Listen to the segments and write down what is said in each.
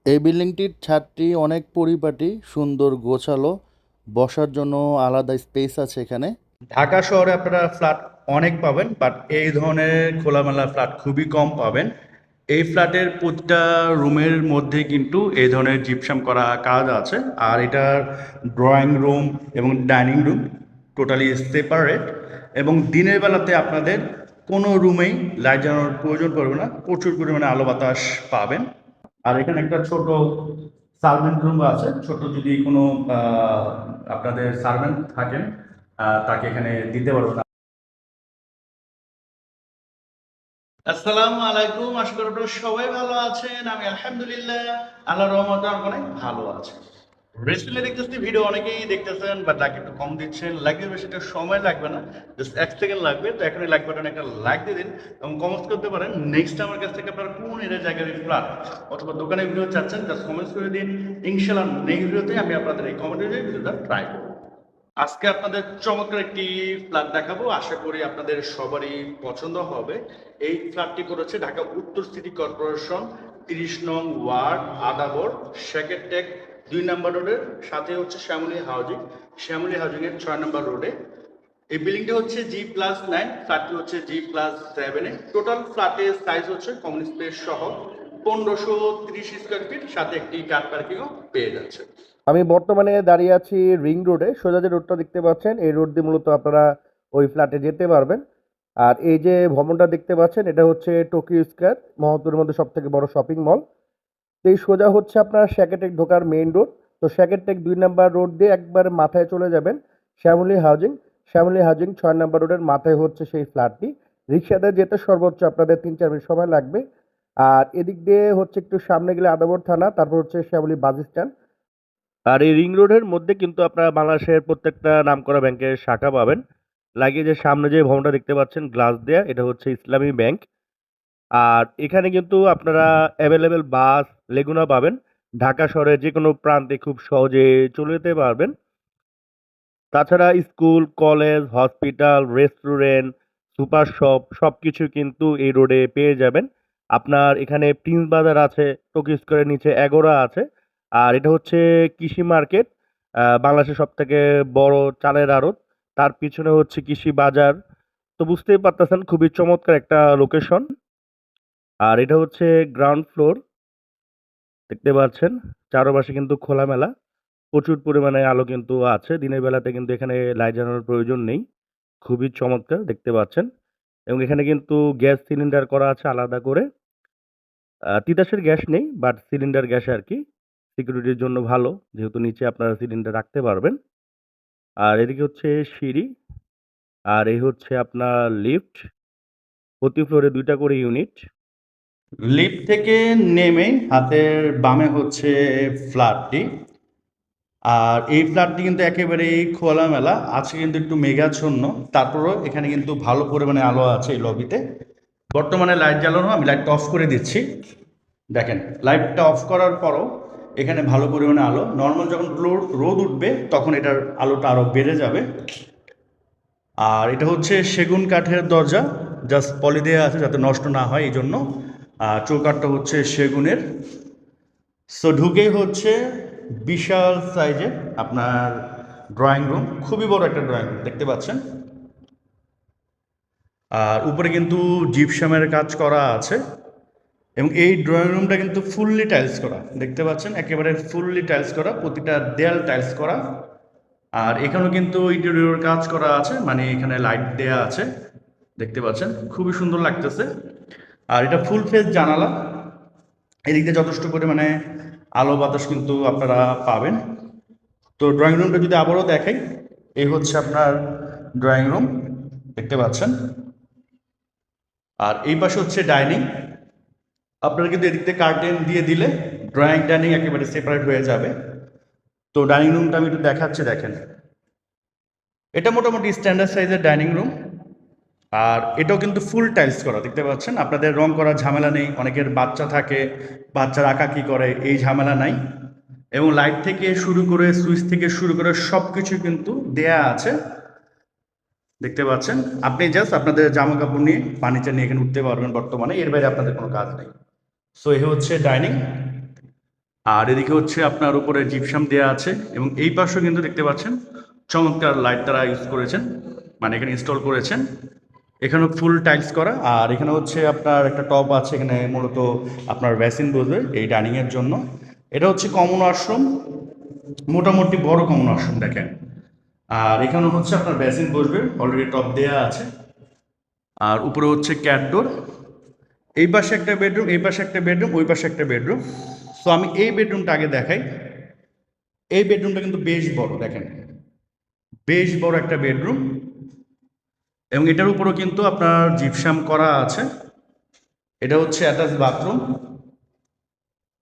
এই বিল্ডিংটির ছাদটি অনেক পরিপাটি, সুন্দর গোছালো। বসার জন্য আলাদা স্পেস আছে এখানে। ঢাকা শহরে আপনারা ফ্ল্যাট অনেক পাবেন, বাট এই ধরনের খোলামেলা ফ্ল্যাট খুবই কম পাবেন। এই ফ্ল্যাটের প্রতিটা রুমের মধ্যে কিন্তু এই ধরনের জিপসাম করা কাজ আছে। আর এটার ড্রয়িং রুম এবং ডাইনিং রুম টোটালি সেপারেট, এবং দিনের বেলাতে আপনাদের কোনো রুমেই লাইট জ্বালানোর প্রয়োজন পড়বে না, প্রচুর পরিমাণে আলো বাতাস পাবেন। আর এখানে একটা ছোট সার্ভেন্ট রুম আছে, ছোট যদি কোনো আপনাদের সার্ভেন্ট থাকেন তাকে এখানে দিতে পারবেন। আসসালামু আলাইকুম, আশা করি আপনারা সবাই ভালো আছেন। আমি আলহামদুলিল্লাহ আল্লাহর রহমতে অনেক ভালো আছি। রিসেন্টলি দেখতেছি ভিডিও অনেকেই দেখতেছেন, বাট লাইক একটু কম দিচ্ছেন। লাইক দিতে বেশি একটা সময় লাগবে না, জাস্ট 1 সেকেন্ড লাগবে। তো এখনই লাইক বাটনে একটা লাইক দিয়ে দিন এবং কমেন্টস করতে পারেন নেক্সট আমার কাছ থেকে আপনারা কোন এরিয়া জায়গার ফ্ল্যাট অথবা দোকানে ভিডিও চাচ্ছেন, জাস্ট কমেন্টস করে দিন। ইনশাআল্লাহ নেক্সট ভিডিওতে আমি আপনাদের এই কমেন্ট অনুযায়ী ভিডিওটা ট্রাই করব। আজকে আপনাদের চমৎকার একটি ফ্ল্যাট দেখাবো, আশা করি আপনাদের সবারই পছন্দ হবে। এই ফ্ল্যাটটি করেছে ঢাকা উত্তর সিটি কর্পোরেশন 30 নং ওয়ার্ড, আদাবর, সেকেন্ডটেক 2 নম্বর রোডের সাথে হচ্ছে শ্যামলী হাউজিং। শ্যামলী হাউজিং এর 6 নম্বর রোডে এই বিল্ডিংটি হচ্ছে G+9, ফ্ল্যাটটি হচ্ছে G+7 এ। টোটাল ফ্ল্যাটের সাইজ হচ্ছে কমন স্পেস সহ 1530 স্কোয়ার ফিট, সাথে একটি কার পার্কিংও পেয়ে যাচ্ছে। আমি বর্তমানে দাঁড়িয়ে আছি রিং রোডে। সোজা যে রোডটা দেখতে পাচ্ছেন, এই রোড দিয়ে মূলত আপনারা ওই ফ্ল্যাটে যেতে পারবেন। আর এই যে ভবনটা দেখতে পাচ্ছেন, এটা হচ্ছে টোকিও স্কয়ার, মহত্তরের মধ্যে সব থেকে বড় শপিং মল। তো এই সোজা হচ্ছে আপনার সেকেন্ডটেক ঢোকার মেইন রোড। তো সেকেন্ডটেক 2 নম্বর রোড দিয়ে একবার মাথায় চলে যাবেন শ্যামলী হাউজিং। শ্যামলী হাউজিং 6 নম্বর রোডের মাথায় হচ্ছে সেই ফ্ল্যাটটি। রিক্সাতে যেতে সর্বোচ্চ আপনাদের 3-4 মিনিট সময় লাগবে। আর এদিক দিয়ে হচ্ছে একটু সামনে গেলে আদাবর থানা, তারপর হচ্ছে শ্যামলী বাস স্ট্যান্ড। আর এই রিং রোডের মধ্যে কিন্তু আপনারা বাংলাদেশের প্রত্যেকটা নামকরা ব্যাংকের শাখা পাবেন। লাগিয়ে যে সামনে যে ভবনটা দেখতে পাচ্ছেন গ্লাস দেয়া, এটা হচ্ছে ইসলামী ব্যাংক। আর এখানে কিন্তু আপনারা অ্যাভেলেবেল বাস, লেগুনা পাবেন। ঢাকা শহরের যে কোনো প্রান্তে খুব সহজে চলে যেতে পারবেন। তাছাড়া school, college, hospital, restaurant, super shop সবকিছু কিন্তু এই রোডে পেয়ে যাবেন। আপনার এখানে প্রিন্স বাজার আছে, টোকিও স্কয়ারের নিচে এগোরা আছে। আর এটা হচ্ছে কৃষি মার্কেট, বাংলাদেশের সবথেকে বড় চালের আড়ত। তার পিছনে হচ্ছে কৃষি বাজার। তো বুঝতেই পারতেছেন খুবই চমৎকার একটা লোকেশন। আর এটা হচ্ছে গ্রাউন্ড ফ্লোর, দেখতে পাচ্ছেন চারপাশে কিন্তু খোলামেলা। প্রচুর পরিমাণে আলো কিন্তু আছে। দিনের বেলাতে কিন্তু এখানে লাইট জ্বালানোর প্রয়োজন নেই। খুবই চমৎকার দেখতে পাচ্ছেন। এবং এখানে কিন্তু গ্যাস সিলিন্ডার করা আছে আলাদা করে। তিতাসের গ্যাস নেই, বাট সিলিন্ডার গ্যাস আরকি। সিকিউরিটির জন্য ভালো, যেহেতু নিচে আপনারা সিলিন্ডার রাখতে পারবেন। আর এদিকে হচ্ছে সিঁড়ি, আর এই হচ্ছে আপনার লিফট। প্রতি ফ্লোরে ২ টা করে ইউনিট। লিফট থেকে নেমে হাতের বামে হচ্ছে ফ্ল্যাটটি। আর এই ফ্ল্যাটটি কিন্তু একেবারেই খোলামেলা আছে, কিন্তু একটু মেঘাচ্ছন্ন। তারপরও এখানে কিন্তু ভালো পরিমাণে আলো আছে এই লবিতে। বর্তমানে লাইট জ্বালানো, আমি লাইটটা অফ করে দিচ্ছি। দেখেন, লাইটটা অফ করার পরও এখানে ভালো পরিমাণে আলো। নর্মাল যখন রোদ উঠবে তখন এটার আলোটা আরও বেড়ে যাবে। আর এটা হচ্ছে সেগুন কাঠের দরজা, জাস্ট পলি দেওয়া আছে যাতে নষ্ট না হয় এই জন্য। আর চৌকাঠটা হচ্ছে সেগুনের। সো ঢুকেই হচ্ছে বিশাল সাইজের আপনার ড্রয়িং রুম, খুবই বড় একটা ড্রয়িং রুম দেখতে পাচ্ছেন। আর উপরে কিন্তু জিপসামের কাজ করা আছে, এবং এই ড্রয়িং রুমটা কিন্তু ফুললি টাইলস করা দেখতে পাচ্ছেন, একেবারে ফুললি টাইলস করা, প্রতিটা দেয়াল টাইলস করা। আর এখানেও কিন্তু ইন্টেরিয়র কাজ করা আছে, মানে এখানে লাইট দেয়া আছে দেখতে পাচ্ছেন, খুবই সুন্দর লাগতেছে। আর এটা ফুল ফেস জানালা, এদিক দিয়ে যথেষ্ট পরিমাণে আলো বাতাস কিন্তু আপনারা পাবেন। তো ড্রয়িং রুমটা যদি আবারও দেখাই, এই হচ্ছে আপনার ড্রয়িং রুম দেখতে পাচ্ছেন। আর এই পাশে হচ্ছে ডাইনিং। আপনারা কিন্তু এদিক থেকে কার্টেন দিয়ে দিলে ড্রয়িং ডাইনিং একেবারে সেপারেট হয়ে যাবে। তো ডাইনিং রুমটা আমি একটু দেখাচ্ছি, দেখেন এটা মোটামুটি স্ট্যান্ডার্ড সাইজের ডাইনিং রুম। আর এটাও কিন্তু ফুল টাইলস করা দেখতে পাচ্ছেন, আপনাদের রং করার ঝামেলা নেই। অনেকের বাচ্চা থাকে, বাচ্চারা আঁকা কি করে, এই ঝামেলা নাই। এবং লাইট থেকে শুরু করে সুইচ থেকে শুরু করে সব কিছু কিন্তু দেয়া আছে দেখতে পাচ্ছেন। আপনি জাস্ট আপনাদের জামা কাপড় নিয়ে ফার্নিচার নিয়ে এখানে উঠতে পারবেন বর্তমানে, এর বাইরে আপনাদের কোনো কাজ নেই। সো এ হচ্ছে ডাইনিং। আর এদিকে হচ্ছে আপনার উপরে জিপসাম দেওয়া আছে এবং এই পাশেও কিন্তু দেখতে পাচ্ছেন চমৎকার লাইট তারা ইউজ করেছেন, মানে এখানে ইনস্টল করেছেন। এখানেও ফুল টাইলস করা, আর এখানে হচ্ছে আপনার একটা টপ আছে, এখানে মূলত আপনার বেসিন বসবে এই ডাইনিংয়ের জন্য। এটা হচ্ছে কমন ওয়াশরুম, মোটামুটি বড় কমন ওয়াশরুম দেখেন। আর এখানে হচ্ছে আপনার বেসিন বসবে, অলরেডি টপ দেওয়া আছে। আর উপরে হচ্ছে ক্যাট ডোর, এই পাশে একটা বেডরুম, এই পাশে একটা বেডরুম, ওই পাশে একটা বেডরুম। সো আমি এই বেডরুমটা আগে দেখাই। এই বেডরুমটা কিন্তু বেশ বড়, দেখেন বেশ বড় একটা বেডরুম, এবং এটার উপরও কিন্তু আপনার জিপসাম করা আছে। এটা হচ্ছে অ্যাটাচ বাথরুম,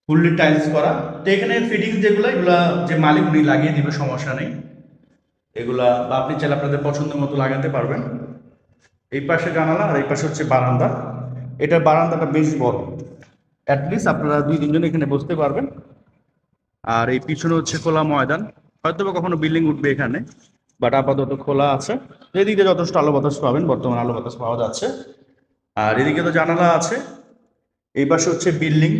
ফুললি টাইলস করা। তো এখানে ফিটিংস যেগুলো, এগুলা যে মালিক উনি লাগিয়ে দিবে, সমস্যা নেই। এগুলা বা আপনি চাইলে আপনাদের পছন্দ মতো লাগাতে পারবেন। এই পাশে জানালা আর এই পাশে হচ্ছে বারান্দা। এটা বারান্দাটা বেশ বড়, অ্যাটলিস্ট আপনারা 2-3 জন এখানে বসতে পারবেন। আর এই পিছনে হচ্ছে খোলা ময়দান, হয়তো বা কখনো বিল্ডিং উঠবে এখানে, বাট আপাতত খোলা আছে। এদিকে যথেষ্ট আলো বাতাস পাবেন, বর্তমানে আলো বাতাস পাওয়া যাচ্ছে। আর এদিকে তো জানালা আছে। এই পাশে হচ্ছে বিল্ডিং,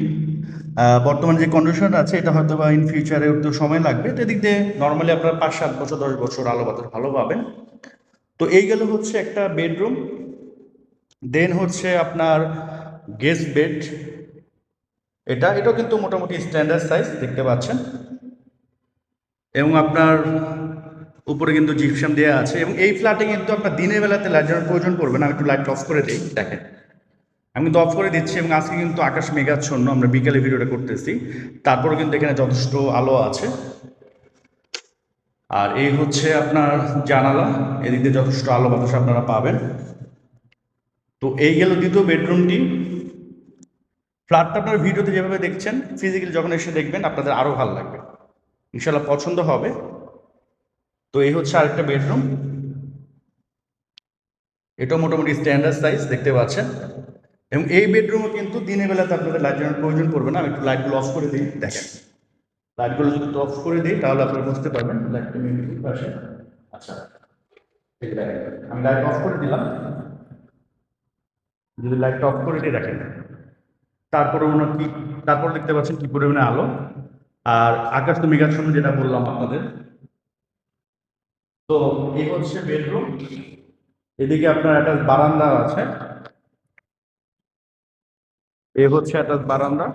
বর্তমানে যে কন্ডিশন আছে এটা হয়তো বা ইন ফিউচারে একটু সময় লাগবে। তো এদিক দিয়ে নর্মালি আপনার 5-7 বছর 10 বছর আলো বাতাস ভালো পাবেন। তো এই গেল হচ্ছে একটা বেডরুম। দেন হচ্ছে আপনার গেস্ট বেড, এটাও কিন্তু মোটামুটি স্ট্যান্ডার্ড সাইজ দেখতে পাচ্ছেন। এবং আপনার উপরে কিন্তু জিপসাম দেওয়া আছে, এবং এই ফ্ল্যাটে কিন্তু আপনার দিনের বেলাতে লাইট জ্বালানোর প্রয়োজন পড়বে না। আমি একটু লাইট অফ করে দিই, দেখেন আমি কিন্তু অফ করে দিচ্ছি। এবং আজকে কিন্তু আকাশ মেঘাচ্ছন্ন, আমরা বিকালে ভিডিওটা করতেছি, তারপরে কিন্তু এখানে যথেষ্ট আলো আছে। আর এই হচ্ছে আপনার জানালা, এদিক দিয়ে যথেষ্ট আলো বাতাস আপনারা পাবেন। তো এই গেল দ্বিতীয় বেডরুমটি। ফ্ল্যাটটা আপনার ভিডিওতে যেভাবে দেখছেন, ফিজিক্যালি যখন এসে দেখবেন আপনাদের আরও ভালো লাগবে, ইনশাল্লাহ পছন্দ হবে। তো এই হচ্ছে আরেকটা বেডরুম, এটাও মোটামুটি স্ট্যান্ডার্ড সাইজ দেখতে পাচ্ছেন। এবং এই বেডরুমও কিন্তু দিনের বেলাতে আপনাদের লাইট জ্বালানোর প্রয়োজন পড়বে না। আমি একটু লাইটগুলো অফ করে দিই, দেখেন লাইটগুলো যদি একটু অফ করে দিই তাহলে আপনারা বুঝতে পারবেন লাইটটা পাশে। আচ্ছা, এই যে দেখেন আমি লাইট অফ করে দিলাম, যদি লাইটটা অফ করে দিই দেখেন, তারপরে ওনার কি, তারপর দেখতে পাচ্ছেন কি পরিমাণে আলো। আর আকাশ তো মেঘাচ্ছন্ন, যেটা বললাম আপনাদের। তো এই হচ্ছে বেডরুম, এদিকে আপনার একটা বারান্দা আছে, এই হচ্ছে একটা বারান্দা।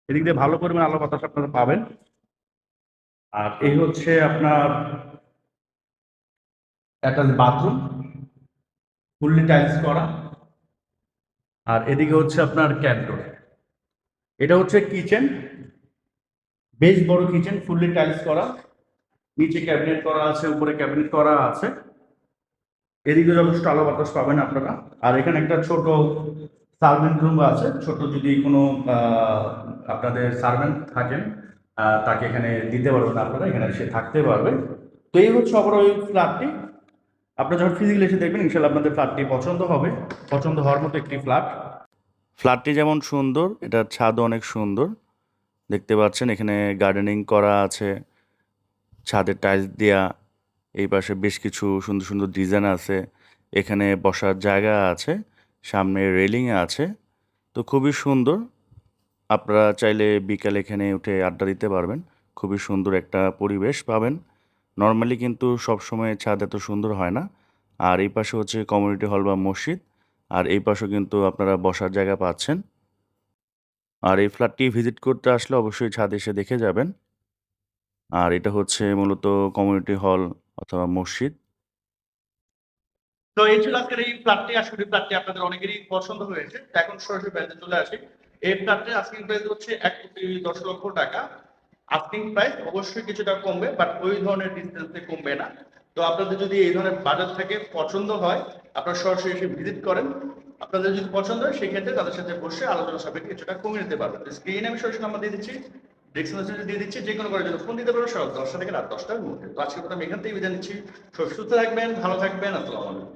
এদিক দিয়ে ভালো পরিমাণ আলো বাতাস আপনারা পাবেন। আর এই হচ্ছে আপনার একটা বাথরুম, ফুললি টাইলস করা। আর এদিকে হচ্ছে আপনার ক্যান্ডোর, এটা হচ্ছে কিচেন, বেশ বড় কিচেন, ফুললি টাইলস করা, নিচে ক্যাবিনেট করা আছে, উপরে ক্যাবিনেট করা আছে। এদিকে যথেষ্ট আলো বাতাস পাবেন আপনারা। আর এখানে একটা ছোট সার্ভেন্ট রুম আছে, ছোট যদি কোনো আপনাদের সার্ভেন্ট থাকেন তাকে এখানে দিতে পারবেন, আপনারা এখানে এসে থাকতে পারবে। তো এই হচ্ছে ওই ফ্ল্যাটটি। আপনারা যখন ফিজিক্যালি এসে দেখবেন ইনশাল্লাহ আপনাদের ফ্ল্যাটটি পছন্দ হবে, পছন্দ হওয়ার মতো একটি ফ্ল্যাট। ফ্ল্যাটটি যেমন সুন্দর, এটার ছাদও অনেক সুন্দর দেখতে পাচ্ছেন। এখানে গার্ডেনিং করা আছে, ছাদে টাইলস দেওয়া, এই পাশে বেশ কিছু সুন্দর সুন্দর ডিজাইন আছে, এখানে বসার জায়গা আছে, সামনে রেলিং আছে। তো খুবই সুন্দর, আপনারা চাইলে বিকালে এখানে উঠে আড্ডা দিতে পারবেন, খুবই সুন্দর একটা পরিবেশ পাবেন। নর্মালি কিন্তু সবসময় ছাদ এত সুন্দর হয় না। আর এই পাশে হচ্ছে কমিউনিটি হল বা মসজিদ, আর এই পাশেও কিন্তু আপনারা বসার জায়গা পাচ্ছেন। আর এই ফ্ল্যাটটি ভিজিট করতে আসলে অবশ্যই ছাদ এসে দেখে যাবেন। আর এটা হচ্ছে মূলত কমিউনিটি হল অথবা মসজিদ। তো এই ছিল আজকের এই ফ্ল্যাটটি। আসলে ফ্ল্যাটটি আপনাদের অনেকেরই পছন্দ হয়েছে। তো এখন সরাসরি প্রাইসে চলে আসি। এই ফ্ল্যাটের আস্কিং প্রাইস হচ্ছে 1,10,00,000 টাকা। আস্কিং প্রাইস অবশ্যই কিছুটা কমবে, বাট ওই ধরনের ডিসটেন্সে কমবে না। তো আপনাদের যদি এই ধরনের বাজেট থেকে পছন্দ হয়, আপনারা সরাসরি এসে ভিজিট করেন। আপনাদের যদি পছন্দ হয় সেক্ষেত্রে তাদের সাথে বসে আলোচনা সাপেক্ষে কিছুটা কমিয়ে নিতে পারবেন। স্ক্রিনে আমি সরাসরি নাম্বার দিয়ে দিচ্ছি, ডেস্ক্রিপশনে দিয়ে দিচ্ছি, যে কোনো করার জন্য ফোন দিতে পারবেন সকাল 10টা থেকে রাত 10টার মধ্যে। তো আজকের কথা আমি এখান থেকে বিদায় নিচ্ছি। সব সুস্থ থাকবেন, ভালো থাকবেন, আসসালামু আলাইকুম।